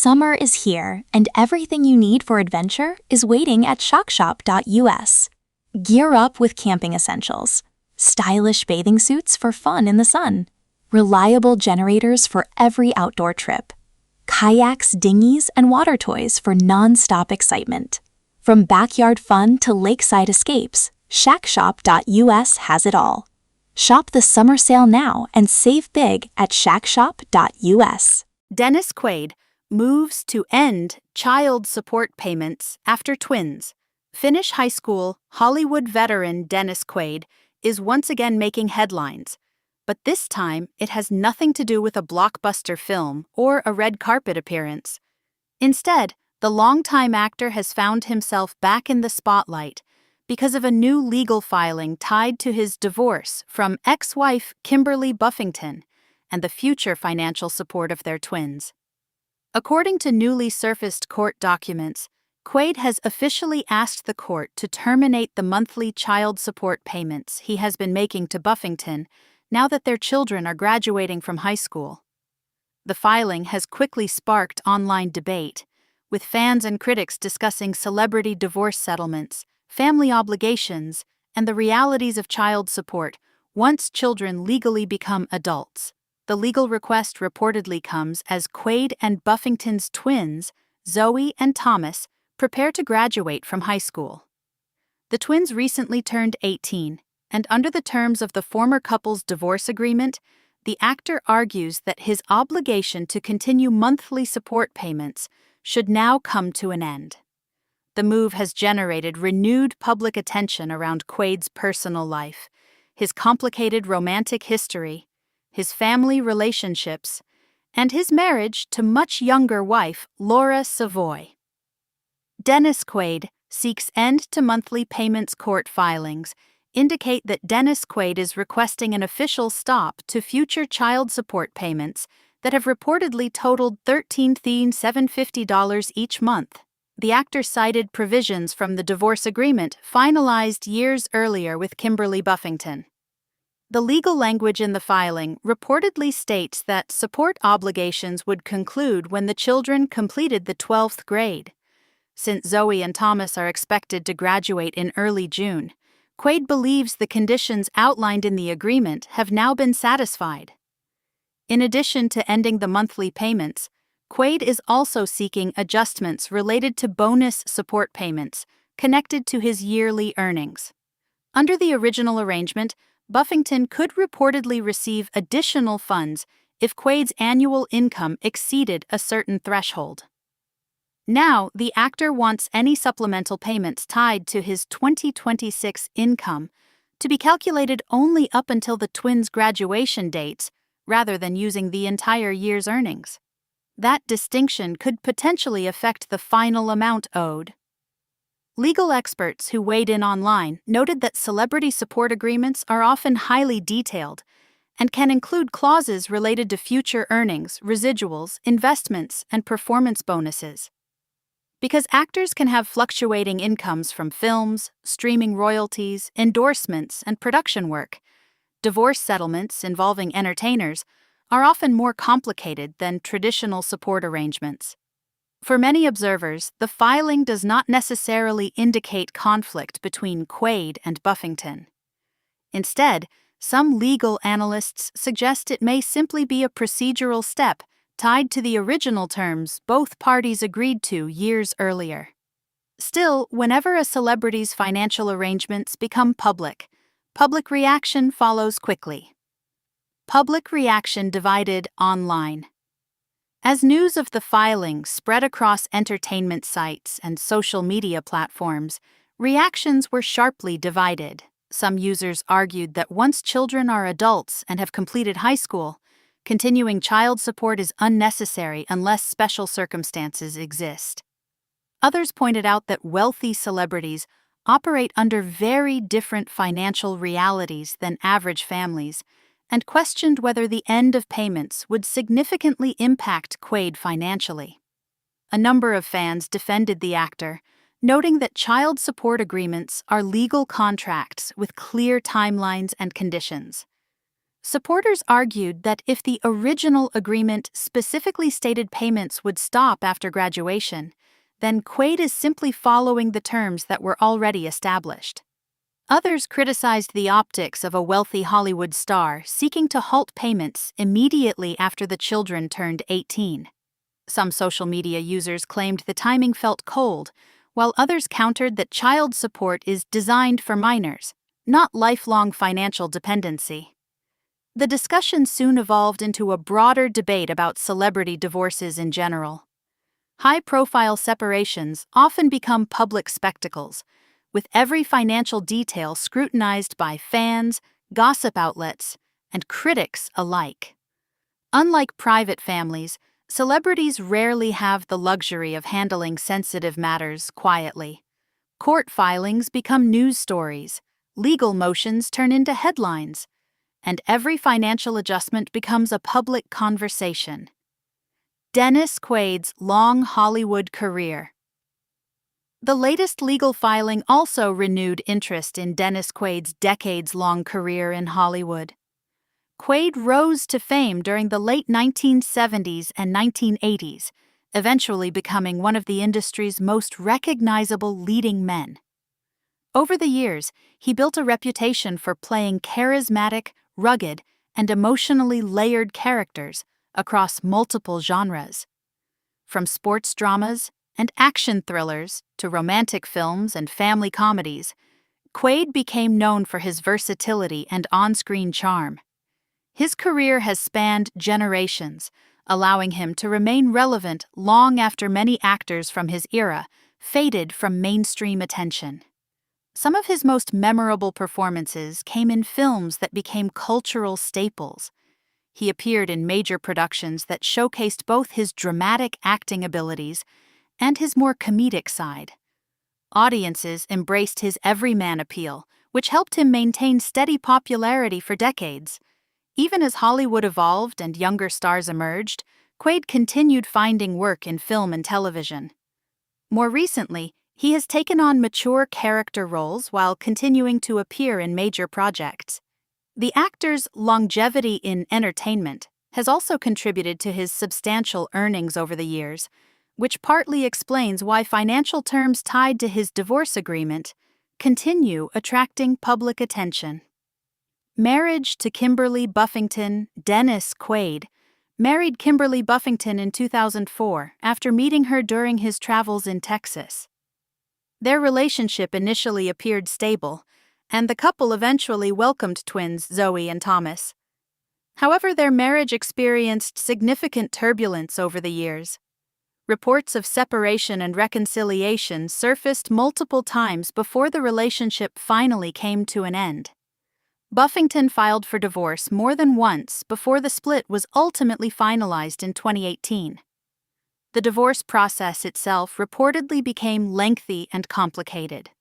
Summer is here, and everything you need for adventure is waiting at shockshop.us. Gear up with camping essentials, stylish bathing suits for fun in the sun, reliable generators for every outdoor trip, kayaks, dinghies, and water toys for non-stop excitement. From backyard fun to lakeside escapes, shackshop.us has it all. Shop the summer sale now and save big at shackshop.us. Dennis Quaid moves to end child support payments after twins. Finnish high school Hollywood veteran Dennis Quaid is once again making headlines, but this time it has nothing to do with a blockbuster film or a red carpet appearance. Instead, the longtime actor has found himself back in the spotlight because of a new legal filing tied to his divorce from ex-wife Kimberly Buffington and the future financial support of their twins. According to newly surfaced court documents, Quaid has officially asked the court to terminate the monthly child support payments he has been making to Buffington now that their children are graduating from high school. The filing has quickly sparked online debate, with fans and critics discussing celebrity divorce settlements, family obligations, and the realities of child support once children legally become adults. The legal request reportedly comes as Quaid and Buffington's twins, Zoe and Thomas, prepare to graduate from high school. The twins recently turned 18, and under the terms of the former couple's divorce agreement, the actor argues that his obligation to continue monthly support payments should now come to an end. The move has generated renewed public attention around Quaid's personal life, his complicated romantic history, his family relationships, and his marriage to much younger wife Laura Savoie. Dennis Quaid seeks end to monthly payments. Court filings indicate that Dennis Quaid is requesting an official stop to future child support payments that have reportedly totaled $13,750 each month. The actor cited provisions from the divorce agreement finalized years earlier with Kimberly Buffington. The legal language in the filing reportedly states that support obligations would conclude when the children completed the 12th grade. Since Zoe and Thomas are expected to graduate in early June, Quaid believes the conditions outlined in the agreement have now been satisfied. In addition to ending the monthly payments, Quaid is also seeking adjustments related to bonus support payments connected to his yearly earnings. Under the original arrangement, Buffington could reportedly receive additional funds if Quaid's annual income exceeded a certain threshold. Now, the actor wants any supplemental payments tied to his 2026 income to be calculated only up until the twins' graduation dates, rather than using the entire year's earnings. That distinction could potentially affect the final amount owed. Legal experts who weighed in online noted that celebrity support agreements are often highly detailed and can include clauses related to future earnings, residuals, investments, and performance bonuses. Because actors can have fluctuating incomes from films, streaming royalties, endorsements, and production work, divorce settlements involving entertainers are often more complicated than traditional support arrangements. For many observers, the filing does not necessarily indicate conflict between Quaid and Buffington. Instead, some legal analysts suggest it may simply be a procedural step tied to the original terms both parties agreed to years earlier. Still, whenever a celebrity's financial arrangements become public reaction follows quickly. Public reaction divided online. As news of the filing spread across entertainment sites and social media platforms, reactions were sharply divided. Some users argued that once children are adults and have completed high school, continuing child support is unnecessary unless special circumstances exist. Others pointed out that wealthy celebrities operate under very different financial realities than average families, and questioned whether the end of payments would significantly impact Quaid financially. A number of fans defended the actor, noting that child support agreements are legal contracts with clear timelines and conditions. Supporters argued that if the original agreement specifically stated payments would stop after graduation, then Quaid is simply following the terms that were already established. Others criticized the optics of a wealthy Hollywood star seeking to halt payments immediately after the children turned 18. Some social media users claimed the timing felt cold, while others countered that child support is designed for minors, not lifelong financial dependency. The discussion soon evolved into a broader debate about celebrity divorces in general. High-profile separations often become public spectacles, with every financial detail scrutinized by fans, gossip outlets, and critics alike. Unlike private families, celebrities rarely have the luxury of handling sensitive matters quietly. Court filings become news stories, legal motions turn into headlines, and every financial adjustment becomes a public conversation. Dennis Quaid's long Hollywood career. The latest legal filing also renewed interest in Dennis Quaid's decades-long career in Hollywood. Quaid rose to fame during the late 1970s and 1980s, eventually becoming one of the industry's most recognizable leading men. Over the years, he built a reputation for playing charismatic, rugged, and emotionally layered characters across multiple genres. From sports dramas and action thrillers to romantic films and family comedies, Quaid became known for his versatility and on-screen charm. His career has spanned generations, allowing him to remain relevant long after many actors from his era faded from mainstream attention. Some of his most memorable performances came in films that became cultural staples. He appeared in major productions that showcased both his dramatic acting abilities and his more comedic side. Audiences embraced his everyman appeal, which helped him maintain steady popularity for decades. Even as Hollywood evolved and younger stars emerged, Quaid continued finding work in film and television. More recently, he has taken on mature character roles while continuing to appear in major projects. The actor's longevity in entertainment has also contributed to his substantial earnings over the years, which partly explains why financial terms tied to his divorce agreement continue attracting public attention. Marriage to Kimberly Buffington. Dennis Quaid married Kimberly Buffington in 2004 after meeting her during his travels in Texas. Their relationship initially appeared stable, and the couple eventually welcomed twins Zoe and Thomas. However, their marriage experienced significant turbulence over the years. Reports of separation and reconciliation surfaced multiple times before the relationship finally came to an end. Buffington filed for divorce more than once before the split was ultimately finalized in 2018. The divorce process itself reportedly became lengthy and complicated.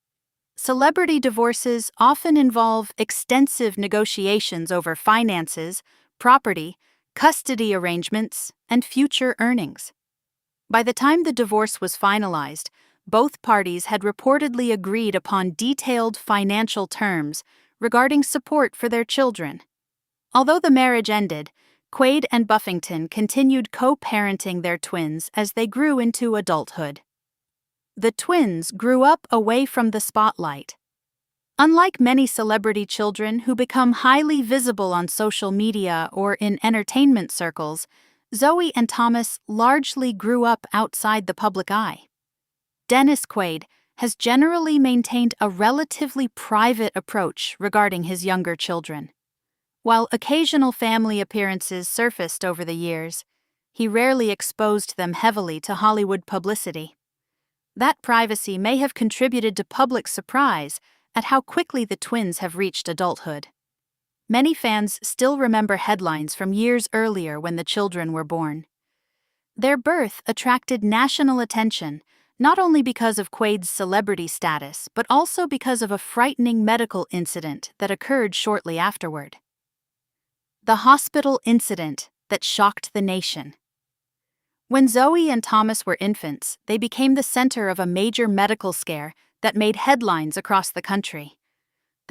Celebrity divorces often involve extensive negotiations over finances, property, custody arrangements, and future earnings. By the time the divorce was finalized, both parties had reportedly agreed upon detailed financial terms regarding support for their children. Although the marriage ended, Quaid and Buffington continued co-parenting their twins as they grew into adulthood. The twins grew up away from the spotlight. Unlike many celebrity children who become highly visible on social media or in entertainment circles, Zoe and Thomas largely grew up outside the public eye. Dennis Quaid has generally maintained a relatively private approach regarding his younger children. While occasional family appearances surfaced over the years, he rarely exposed them heavily to Hollywood publicity. That privacy may have contributed to public surprise at how quickly the twins have reached adulthood. Many fans still remember headlines from years earlier when the children were born. Their birth attracted national attention, not only because of Quaid's celebrity status, but also because of a frightening medical incident that occurred shortly afterward. The hospital incident that shocked the nation. When Zoe and Thomas were infants, they became the center of a major medical scare that made headlines across the country.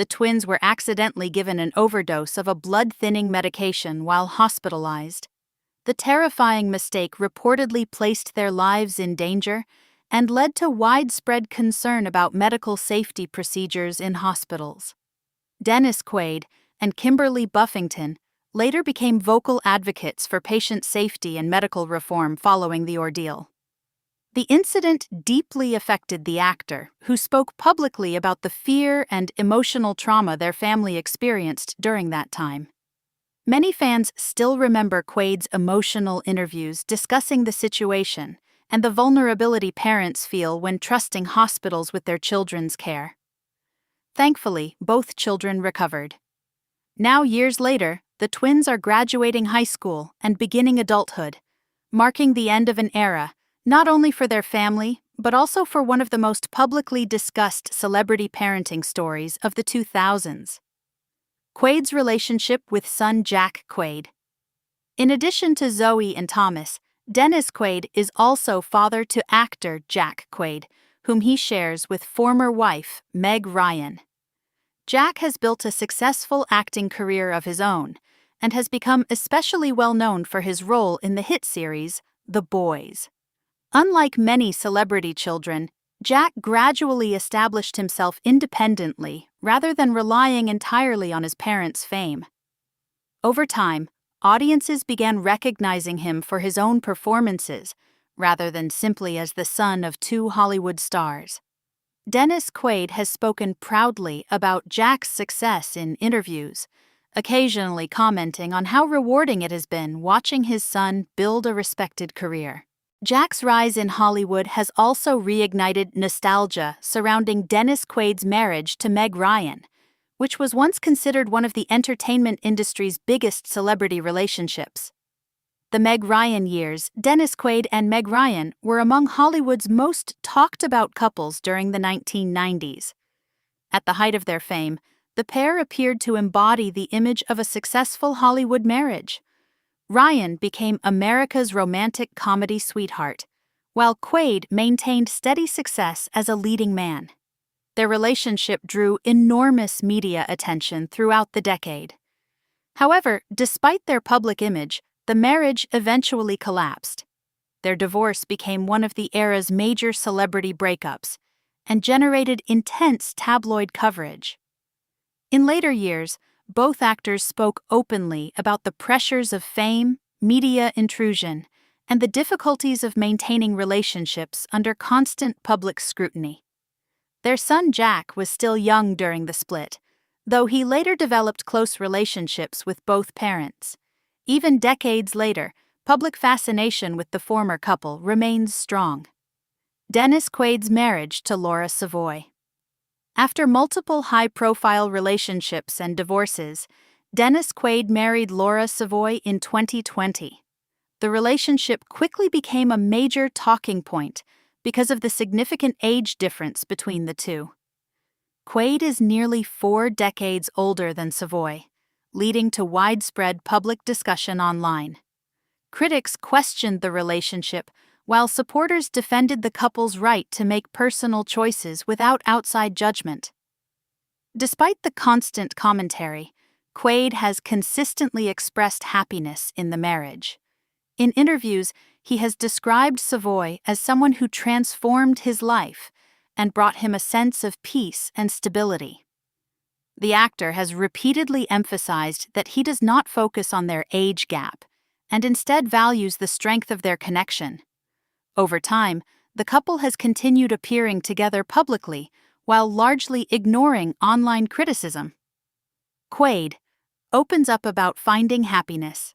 the twins were accidentally given an overdose of a blood-thinning medication while hospitalized. The terrifying mistake reportedly placed their lives in danger and led to widespread concern about medical safety procedures in hospitals. Dennis Quaid and Kimberly Buffington later became vocal advocates for patient safety and medical reform following the ordeal. The incident deeply affected the actor, who spoke publicly about the fear and emotional trauma their family experienced during that time. Many fans still remember Quaid's emotional interviews discussing the situation and the vulnerability parents feel when trusting hospitals with their children's care. Thankfully, both children recovered. Now, years later, the twins are graduating high school and beginning adulthood, marking the end of an era, not only for their family, but also for one of the most publicly discussed celebrity parenting stories of the 2000s. Quaid's relationship with son Jack Quaid. In addition to Zoe and Thomas, Dennis Quaid is also father to actor Jack Quaid, whom he shares with former wife Meg Ryan. Jack has built a successful acting career of his own and has become especially well known for his role in the hit series The Boys. Unlike many celebrity children, Jack gradually established himself independently rather than relying entirely on his parents' fame. Over time, audiences began recognizing him for his own performances rather than simply as the son of two Hollywood stars. Dennis Quaid has spoken proudly about Jack's success in interviews, occasionally commenting on how rewarding it has been watching his son build a respected career. Jack's rise in Hollywood has also reignited nostalgia surrounding Dennis Quaid's marriage to Meg Ryan, which was once considered one of the entertainment industry's biggest celebrity relationships. The Meg Ryan years, Dennis Quaid and Meg Ryan were among Hollywood's most talked-about couples during the 1990s. At the height of their fame, the pair appeared to embody the image of a successful Hollywood marriage. Ryan became America's romantic comedy sweetheart, while Quaid maintained steady success as a leading man. Their relationship drew enormous media attention throughout the decade. However, despite their public image, the marriage eventually collapsed. Their divorce became one of the era's major celebrity breakups and generated intense tabloid coverage. In later years, both actors spoke openly about the pressures of fame, media intrusion, and the difficulties of maintaining relationships under constant public scrutiny. Their son Jack was still young during the split, though he later developed close relationships with both parents. Even decades later, public fascination with the former couple remains strong. Dennis Quaid's marriage to Laura Savoie. After multiple high-profile relationships and divorces, Dennis Quaid married Laura Savoie in 2020. The relationship quickly became a major talking point because of the significant age difference between the two. Quaid is nearly 4 decades older than Savoie, leading to widespread public discussion online. Critics questioned the relationship, while supporters defended the couple's right to make personal choices without outside judgment. Despite the constant commentary, Quaid has consistently expressed happiness in the marriage. In interviews, he has described Savoie as someone who transformed his life and brought him a sense of peace and stability. The actor has repeatedly emphasized that he does not focus on their age gap and instead values the strength of their connection. Over time, the couple has continued appearing together publicly while largely ignoring online criticism. Quaid opens up about finding happiness.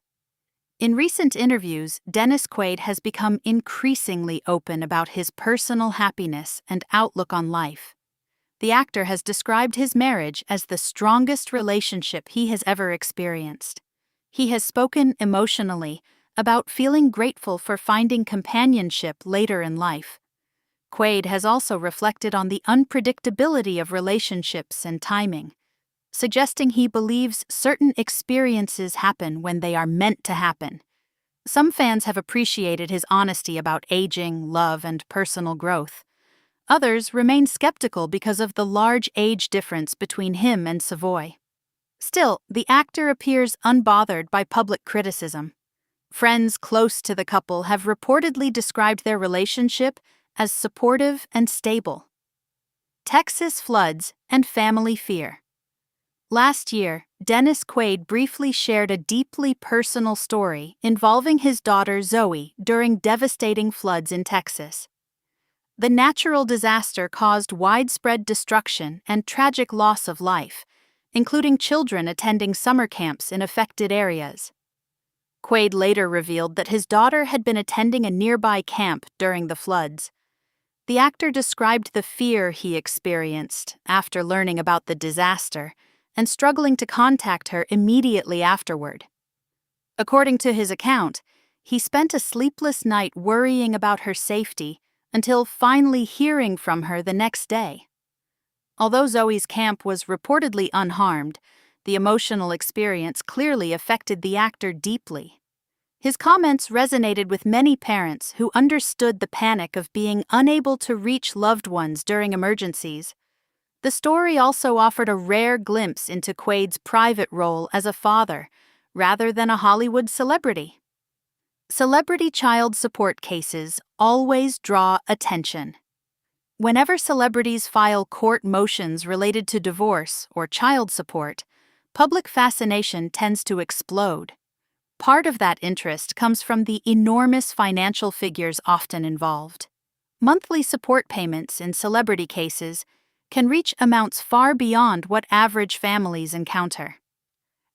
In recent interviews, Dennis Quaid has become increasingly open about his personal happiness and outlook on life. The actor has described his marriage as the strongest relationship he has ever experienced. He has spoken emotionally about feeling grateful for finding companionship later in life. Quaid has also reflected on the unpredictability of relationships and timing, suggesting he believes certain experiences happen when they are meant to happen. Some fans have appreciated his honesty about aging, love, and personal growth. Others remain skeptical because of the large age difference between him and Savoie. Still, the actor appears unbothered by public criticism. Friends close to the couple have reportedly described their relationship as supportive and stable. Texas floods and family fear. Last year, Dennis Quaid briefly shared a deeply personal story involving his daughter Zoe during devastating floods in Texas. The natural disaster caused widespread destruction and tragic loss of life, including children attending summer camps in affected areas. Quaid later revealed that his daughter had been attending a nearby camp during the floods. The actor described the fear he experienced after learning about the disaster and struggling to contact her immediately afterward. According to his account, he spent a sleepless night worrying about her safety until finally hearing from her the next day. Although Zoe's camp was reportedly unharmed, the emotional experience clearly affected the actor deeply. His comments resonated with many parents who understood the panic of being unable to reach loved ones during emergencies. The story also offered a rare glimpse into Quaid's private role as a father, rather than a Hollywood celebrity. Celebrity child support cases always draw attention. Whenever celebrities file court motions related to divorce or child support, public fascination tends to explode. Part of that interest comes from the enormous financial figures often involved. Monthly support payments in celebrity cases can reach amounts far beyond what average families encounter.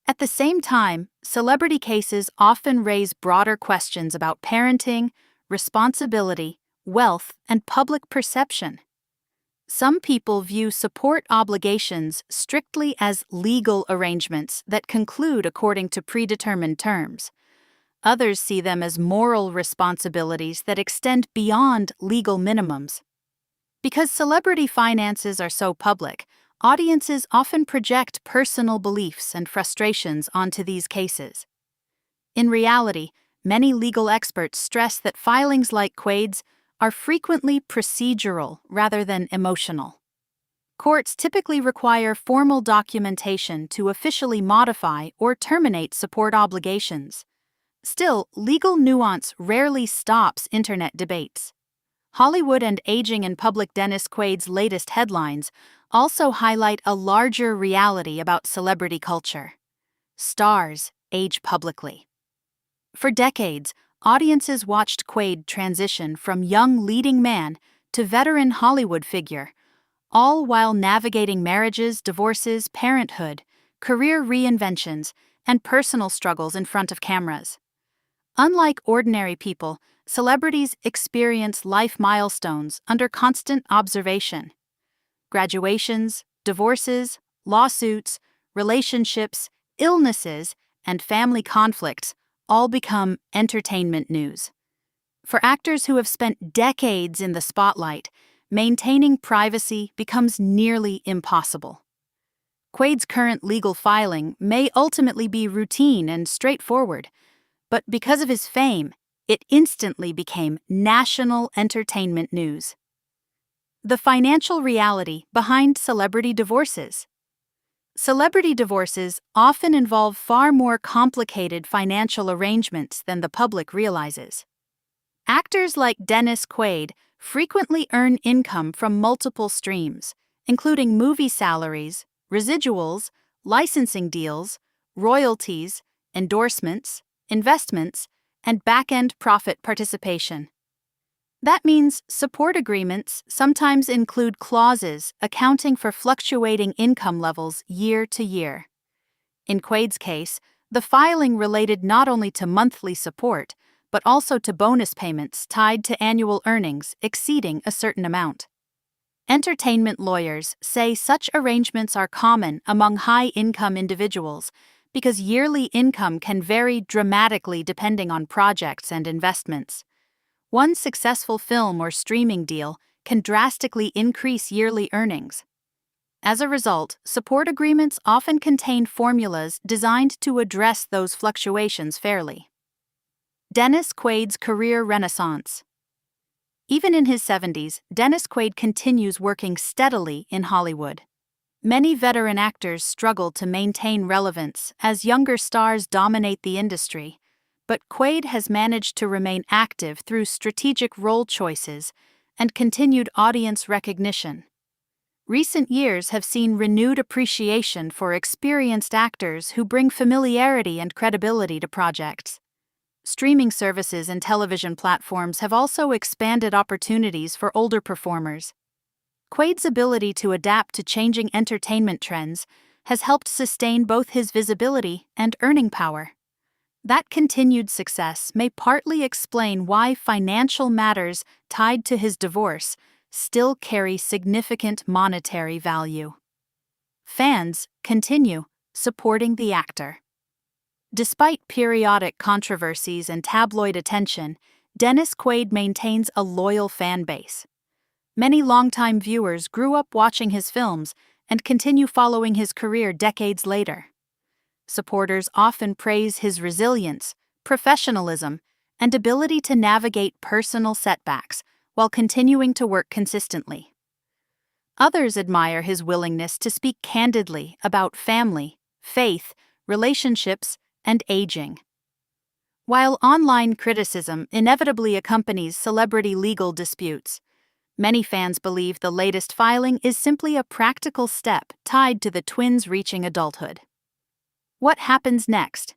At the same time, celebrity cases often raise broader questions about parenting, responsibility, wealth, and public perception. Some people view support obligations strictly as legal arrangements that conclude according to predetermined terms. Others see them as moral responsibilities that extend beyond legal minimums. Because celebrity finances are so public, audiences often project personal beliefs and frustrations onto these cases. In reality, many legal experts stress that filings like Quaid's are frequently procedural rather than emotional. Courts typically require formal documentation to officially modify or terminate support obligations. Still, legal nuance rarely stops internet debates. Hollywood and aging in public. Dennis Quaid's latest headlines also highlight a larger reality about celebrity culture. Stars age publicly. For decades, audiences watched Quaid transition from young leading man to veteran Hollywood figure, all while navigating marriages, divorces, parenthood, career reinventions, and personal struggles in front of cameras. Unlike ordinary people, celebrities experience life milestones under constant observation. Graduations, divorces, lawsuits, relationships, illnesses, and family conflicts all become entertainment news. For actors who have spent decades in the spotlight, maintaining privacy becomes nearly impossible. Quaid's current legal filing may ultimately be routine and straightforward, but because of his fame, it instantly became national entertainment news. The financial reality behind celebrity divorces. Celebrity divorces often involve far more complicated financial arrangements than the public realizes. Actors like Dennis Quaid frequently earn income from multiple streams, including movie salaries, residuals, licensing deals, royalties, endorsements, investments, and back-end profit participation. That means support agreements sometimes include clauses accounting for fluctuating income levels year to year. In Quaid's case, the filing related not only to monthly support, but also to bonus payments tied to annual earnings exceeding a certain amount. Entertainment lawyers say such arrangements are common among high-income individuals because yearly income can vary dramatically depending on projects and investments. One successful film or streaming deal can drastically increase yearly earnings. As a result, support agreements often contain formulas designed to address those fluctuations fairly. Dennis Quaid's career renaissance. Even in his 70s, Dennis Quaid continues working steadily in Hollywood. Many veteran actors struggle to maintain relevance as younger stars dominate the industry, but Quaid has managed to remain active through strategic role choices and continued audience recognition. Recent years have seen renewed appreciation for experienced actors who bring familiarity and credibility to projects. Streaming services and television platforms have also expanded opportunities for older performers. Quaid's ability to adapt to changing entertainment trends has helped sustain both his visibility and earning power. That continued success may partly explain why financial matters tied to his divorce still carry significant monetary value. Fans continue supporting the actor. Despite periodic controversies and tabloid attention, Dennis Quaid maintains a loyal fan base. Many longtime viewers grew up watching his films and continue following his career decades later. Supporters often praise his resilience, professionalism, and ability to navigate personal setbacks while continuing to work consistently. Others admire his willingness to speak candidly about family, faith, relationships, and aging. While online criticism inevitably accompanies celebrity legal disputes, many fans believe the latest filing is simply a practical step tied to the twins reaching adulthood. What happens next?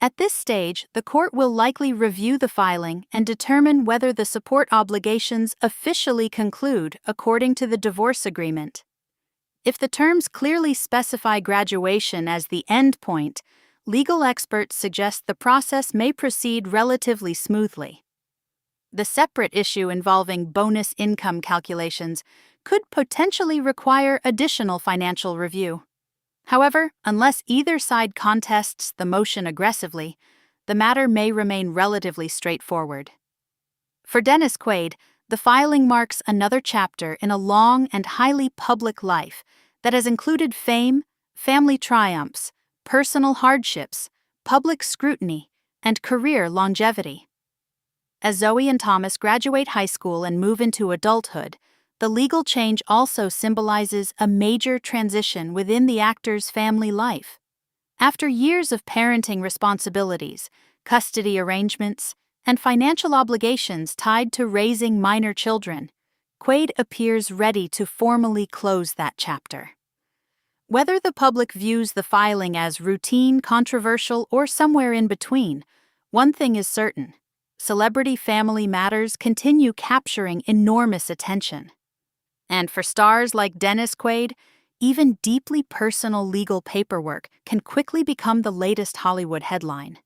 At this stage, the court will likely review the filing and determine whether the support obligations officially conclude according to the divorce agreement. If the terms clearly specify graduation as the end point, legal experts suggest the process may proceed relatively smoothly. The separate issue involving bonus income calculations could potentially require additional financial review. However, unless either side contests the motion aggressively, the matter may remain relatively straightforward. For Dennis Quaid, the filing marks another chapter in a long and highly public life that has included fame, family triumphs, personal hardships, public scrutiny, and career longevity. As Zoe and Thomas graduate high school and move into adulthood, the legal change also symbolizes a major transition within the actor's family life. After years of parenting responsibilities, custody arrangements, and financial obligations tied to raising minor children, Quaid appears ready to formally close that chapter. Whether the public views the filing as routine, controversial, or somewhere in between, one thing is certain: celebrity family matters continue capturing enormous attention. And for stars like Dennis Quaid, even deeply personal legal paperwork can quickly become the latest Hollywood headline.